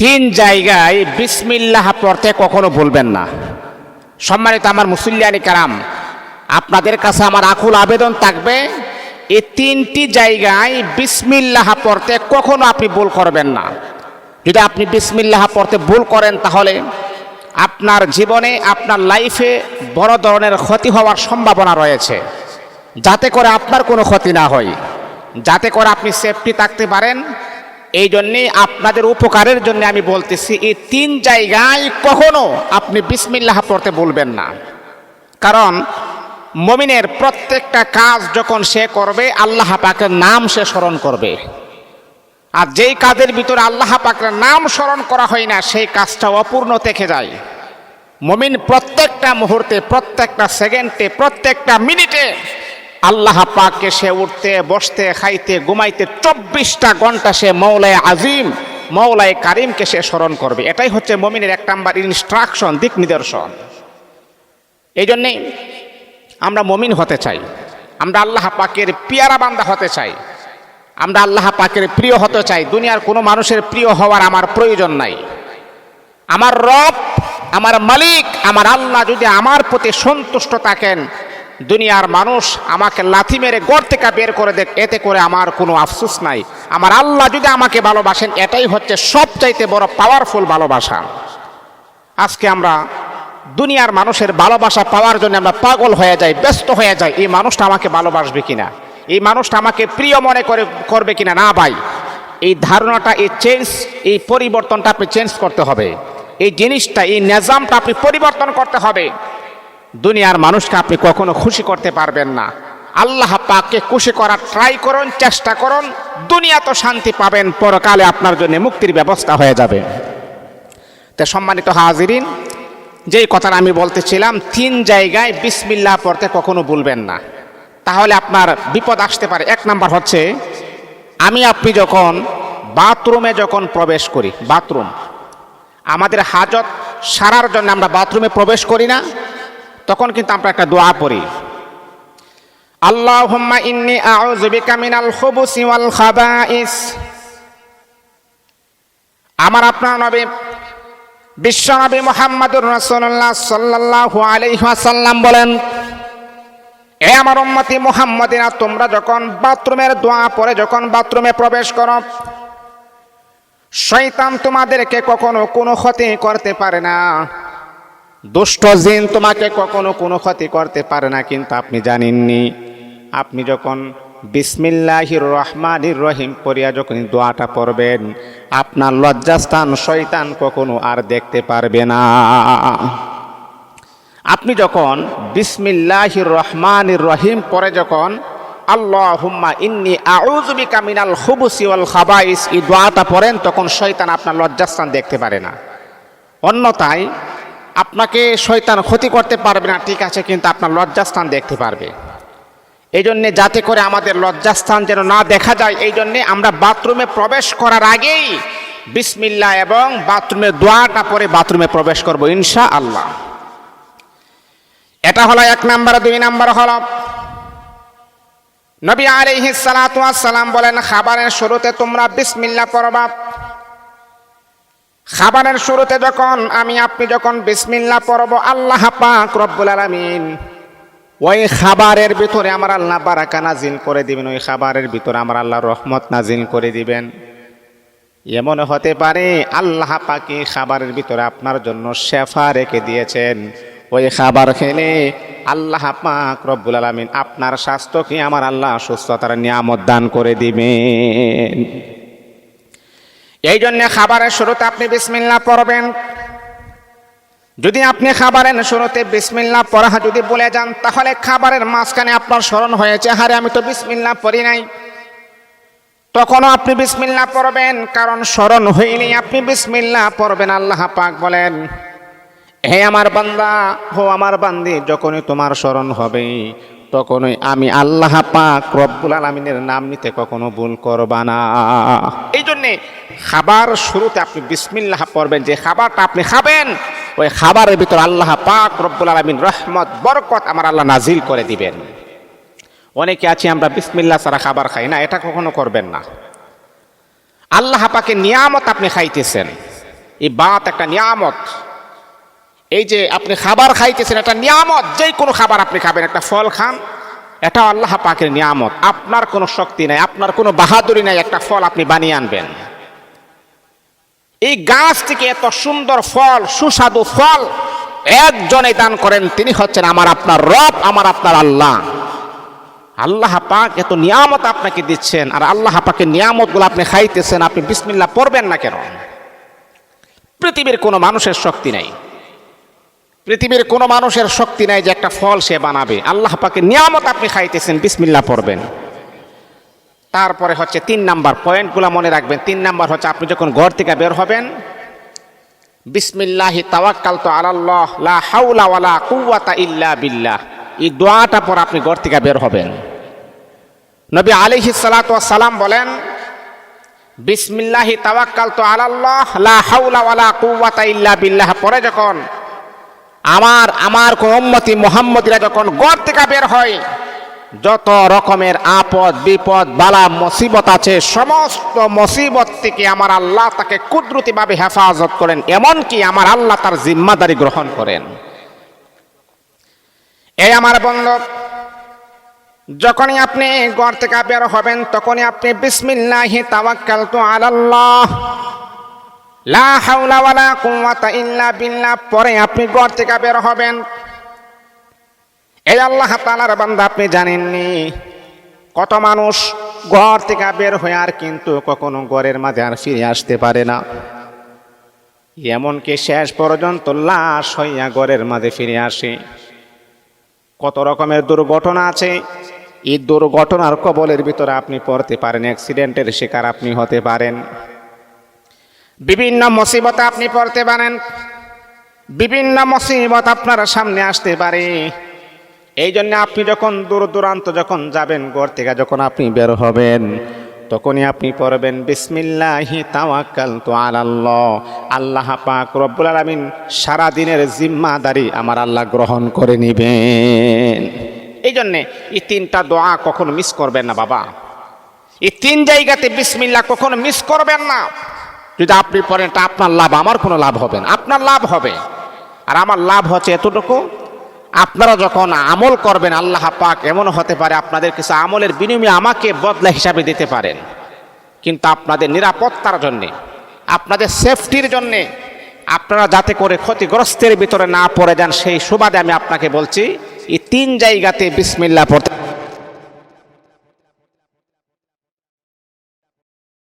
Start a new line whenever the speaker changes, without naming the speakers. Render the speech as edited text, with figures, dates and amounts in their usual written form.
তিন জায়গায় বিসমিল্লাহ পড়তে কখনো ভুলবেন না। সম্মানিত আমার মুসল্লিয়ানি কেরাম, আপনাদের কাছে আমার আকুল আবেদন থাকবে, এই তিনটি জায়গায় বিসমিল্লাহ পড়তে কখনো আপনি ভুল করবেন না। যদি আপনি বিসমিল্লাহ পড়তে ভুল করেন তাহলে আপনার জীবনে, আপনার লাইফে বড় ধরনের ক্ষতি হওয়ার সম্ভাবনা রয়েছে। যাতে করে আপনার কোনো ক্ষতি না হয়, যাতে করে আপনি সেফটি থাকতে পারেন, এই জন্যেই আপনাদের উপকারের জন্য আমি বলতেছি, এই তিন জায়গায় কখনো আপনি বিসমিল্লাহ পড়তে ভুলবেন না। কারণ মুমিনের প্রত্যেকটা কাজ যখন সে করবে আল্লাহ পাকের নাম সে স্মরণ করবে, আর যেই কাজের ভিতরে আল্লাহ পাকের নাম স্মরণ করা হয় না সেই কাজটা অপূর্ণ থেকে যায়। মুমিন প্রত্যেকটা মুহূর্তে, প্রত্যেকটা সেকেন্ডে, প্রত্যেকটা মিনিটে আল্লাহ পাককে সে উঠতে, বসতে, খাইতে, ঘুমাইতে 24টা ঘন্টা সে মৌলায়ে আজিম, মৌলায়ে কারিমকে সে স্মরণ করবে। এটাই হচ্ছে মুমিনের এক নাম্বার ইনস্ট্রাকশন, দিক নিদর্শন। এই জন্যেই আমরা মুমিন হতে চাই, আমরা আল্লাহ পাকের পিয়ারা বান্দা হতে চাই, আমরা আল্লাহ পাকের প্রিয় হতে চাই। দুনিয়ার কোনো মানুষের প্রিয় হওয়ার আমার প্রয়োজন নাই। আমার রব, আমার মালিক, আমার আল্লাহ যদি আমার প্রতি সন্তুষ্ট থাকেন, দুনিয়ার মানুষ আমাকে লাথি মেরে ঘর থেকে বের করে দেখ, এতে করে আমার কোনো আফসোস নাই। আমার আল্লাহ যদি আমাকে ভালোবাসেন, এটাই হচ্ছে সবচাইতে বড় পাওয়ারফুল ভালোবাসা। আজকে আমরা দুনিয়ার মানুষের ভালোবাসা পাওয়ার জন্য আমরা পাগল হয়ে যাই, ব্যস্ত হয়ে যাই। এই মানুষটা আমাকে ভালোবাসবে কিনা, এই মানুষটা আমাকে প্রিয় মনে করবে কিনা। না ভাই, এই ধারণাটা, এই পরিবর্তনটা আপনি চেঞ্জ করতে হবে। এই জিনিসটা, এই নিজামটা আপনি পরিবর্তন করতে হবে। দুনিয়ার মানুষকে আপনি কখনো খুশি করতে পারবেন না। আল্লাহ পাককে খুশি করার ট্রাই করুন, চেষ্টা করুন। দুনিয়া তো শান্তি পাবেন, পরকালে আপনার জন্য মুক্তির ব্যবস্থা হয়ে যাবে। তো সম্মানিত হাজিরিন, যেই কথাটা আমি বলতেছিলাম, তিন জায়গায় বিসমিল্লাহ পড়তে কখনো ভুলবেন না, তাহলে আপনার বিপদ আসতে পারে। এক নাম্বার হচ্ছে, আপনি যখন বাথরুমে প্রবেশ করি, বাথরুম আমাদের হাজত সারার জন্য আমরা বাথরুমে প্রবেশ করি না, তখন কিন্তু আমরা একটা দোয়া পড়ি, আল্লাহুম্মা ইন্নী আউযু বিকা মিনাল খুবুসি ওয়াল খাবাইস। আমার আপনার নবী বিশ্বনবী মুহাম্মদুর রাসূলুল্লাহ সাল্লাল্লাহু আলাইহি ওয়াসাল্লাম বলেন, এ আমার উম্মতি মুহাম্মাদিনা, তোমরা যখন বাথরুমের দোয়া পড়ে যখন বাথরুমে প্রবেশ করো, শয়তান তোমাদেরকে কখনো কোনো ক্ষতি করতে পারে না, দুষ্ট জিন তোমাকে কখনো কোনো ক্ষতি করতে পারে না। কিন্তু আপনি জানেননি, আপনি যখন বিসমিল্লাহির রহমানির রহিম পড়িয়া যখন দোয়াটা পড়বেন, আপনার লজ্জাস্থান শয়তান কখনো আর দেখতে পারবে না। আপনি যখন বিসমিল্লাহির রহমানির রহিম পড়ে যখন আল্লাহুম্মা ইন্নী আউযু বিকা মিনাল খুবুসি ওয়াল খাবাইস এই দোয়াটা পড়েন, তখন শয়তান আপনার লজ্জাস্থান দেখতে পারে না। অন্যথায় আপনাকে শয়তান ক্ষতি করতে পারবে না, ঠিক আছে, কিন্তু আপনার লজ্জাস্থান দেখতে পারবে। এই জন্যে যাতে করে আমাদের লজ্জাস্থান যেন না দেখা যায়, এই জন্যে আমরা বাথরুমে প্রবেশ করার আগেই বিসমিল্লাহ এবং বাথরুমের দোয়াটা পড়ে বাথরুমে প্রবেশ করব ইনশাআল্লাহ। এটা হলো এক নাম্বার। দুই নাম্বার হলো, নবী আলাইহিস সালাতু ওয়াস সালাম বলেন, খাবারের শুরুতে তোমরা বিসমিল্লাহ পড়বা। খাবারের শুরুতে যখন আপনি যখন বিসমিল্লাহ পড়ব, আল্লাহ পাক রব্বুল আলামিন ওই খাবারের ভিতরে আমার আল্লাহ বারাকা নাজিল করে দিবেন, ওই খাবারের ভিতরে আমার আল্লাহ রহমত নাজিল করে দিবেন। এমন হতে পারে আল্লাহ পাক এই খাবারের ভিতরে আপনার জন্য শেফা রেখে দিয়েছেন, ওই খাবার খেলে আল্লাহ পাক রব্বুল আলামিন আপনার স্বাস্থ্যকে আমার আল্লাহ সুস্থতার নিয়ামত দান করে দিবেন। এই জন্য খাবারের শুরুতে আপনি বিসমিল্লাহ পড়বেন। যদি আপনি খাবারের শুরুতে বিসমিল্লাহ পড়া যদি বলে যান, তাহলে খাবারের মাঝখানে আপনার স্মরণ হয়েছে, হারে আমি তো বিসমিল্লাহ পড়ি নাই, তখনও আপনি বিসমিল্লাহ পড়বেন। কারণ স্মরণ হইলেই আপনি বিসমিল্লাহ পড়বেন। আল্লাহ পাক বলেন, হে আমার বান্দা, হো আমার বান্দি, যখনই তোমার স্মরণ হবে তখনই আমি আল্লাহ পাক রব্বুল আলামিনের নাম নিতে কখনো ভুল করবা না। এই জন্যে খাবার শুরুতে আপনি বিসমিল্লাহ পড়বেন। যে খাবারটা আপনি খাবেন, ওই খাবারের ভিতর আল্লাহ পাক রব্বুল আলামিন রহমত বরকত আমার আল্লাহ নাজিল করে দিবেন। অনেকে আছি আমরা বিসমিল্লাহ ছাড়া খাবার খাই না, এটা কখনো করবেন না। আল্লাহ পাকের নিয়ামত আপনি খাইতেছেন, এই বাত একটা নিয়ামত। এই যে আপনি খাবার খাইতেছেন এটা নিয়ামত, যেই কোনো খাবার আপনি খাবেন, একটা ফল খান, এটা আল্লাহ পাকের নিয়ামত। আপনার কোনো শক্তি নাই, আপনার কোনো বাহাদুরি নাই, একটা ফল আপনি বানিয়ে আনবেন। এই গাছ থেকে এত সুন্দর ফল, সুস্বাদু ফল একজনে দান করেন, তিনি হচ্ছেন আমার আপনার রব, আমার আপনার আল্লাহ। আল্লাহ পাক এত নিয়ামত আপনাকে দিচ্ছেন, আর আল্লাহ পাকের নিয়ামতগুলো আপনি খাইতেছেন, আপনি বিসমিল্লাহ পড়বেন না কেন? পৃথিবীর কোনো মানুষের শক্তি নাই, পৃথিবীর কোনো মানুষের শক্তি নাই যে একটা ফল সে বানাবে। আল্লাহ পাকের নিয়ামত আপনি খাইতেছেন, বিসমিল্লাহ পড়বেন। তারপরে হচ্ছে 3 নাম্বার পয়েন্টগুলো মনে রাখবেন। 3 নাম্বার হচ্ছে আপনি যখন ঘর থেকে বের হবেন, বিসমিল্লাহি তাওয়াক্কালতু আলাল্লাহ লা হাওলা ওয়ালা কুওয়াতা ইল্লা বিল্লাহ, এই দোয়াটা পর আপনি ঘর থেকে বের হবেন। নবী আলাইহিস সালাতু ওয়াস সালাম বলেন, বিসমিল্লাহি তাওয়াক্কালতু আলাল্লাহ লা হাওলা ওয়ালা কুওয়াতা ইল্লা বিল্লাহ পরে যখন আমার কোন উম্মতি মুহাম্মদীরা যখন ঘর থেকে বের হয়, যত রকমের আপদ বিপদ বালা মুসিবত আছে, সমস্ত মুসিবত থেকে আমার আল্লাহ তাকে কুদরতিভাবে হেফাজত করেন, এমনকি আমার আল্লাহ তার জিম্মাদারি গ্রহণ করেন। এই আমার বন্ধু, যখনই আপনি ঘর থেকে বের হবেন তখনই আপনি বিসমিল্লাহি তাওয়াক্কালতু আলাল্লাহ লা হাওলা ওয়ালা কুওয়াতা ইল্লা বিল্লাহ পরে আপনি ঘর থেকে বের হবেন। এই আল্লাহ তাআলার বান্দা, আপনি জানেননি কত মানুষ ঘর থেকে বের হয়ে আর কিন্তু কখনো ঘরের মাঝে আর ফিরে আসতে পারে না, এমনকি শেষ পর্যন্ত লাশ হইয়া ঘরের মাঝে ফিরে আসে। কত রকমের দুর্ঘটনা আছে, এই দুর্ঘটনার কবলের ভিতরে আপনি পড়তে পারেন, অ্যাক্সিডেন্টের শিকার আপনি হতে পারেন, বিভিন্ন মুসিবতে আপনি পড়তে পারেন, বিভিন্ন মুসিবত আপনার সামনে আসতে পারে। এই জন্য আপনি যখন দূর দূরান্ত যখন যাবেন, ঘর থেকে যখন আপনি বের হবেন, তখনই আপনি পড়বেন বিসমিল্লাহি তাওয়াক্কালতু আলাল্লাহ। আল্লাহ পাক রব্বুল আলামিন সারা দিনের জিম্মাদারি আমার আল্লাহ গ্রহণ করে নেবেন। এই জন্যে এই 3টা দোয়া কখনো মিস করবেন না বাবা। এই 3 জায়গাতে বিসমিল্লাহ কখনো মিস করবেন না। যদি আপনি পড়েন এটা আপনার লাভ, আমার কোনো লাভ হবে না, আপনার লাভ হবে। আর আমার লাভ হচ্ছে এতটুকু, আপনারা যখন আমল করবেন, আল্লাহ পাক এমন হতে পারে আপনাদের কিছু আমলের বিনিময়ে আমাকে বদলা হিসাবে দিতে পারেন। কিন্তু আপনাদের নিরাপত্তার জন্যে, আপনাদের সেফটির জন্যে, আপনারা যাতে করে ক্ষতিগ্রস্তের ভিতরে না পড়ে যান, সেই সুবাদে আমি আপনাকে বলছি এই 3 জায়গাতে বিসমিল্লাহ পড়তে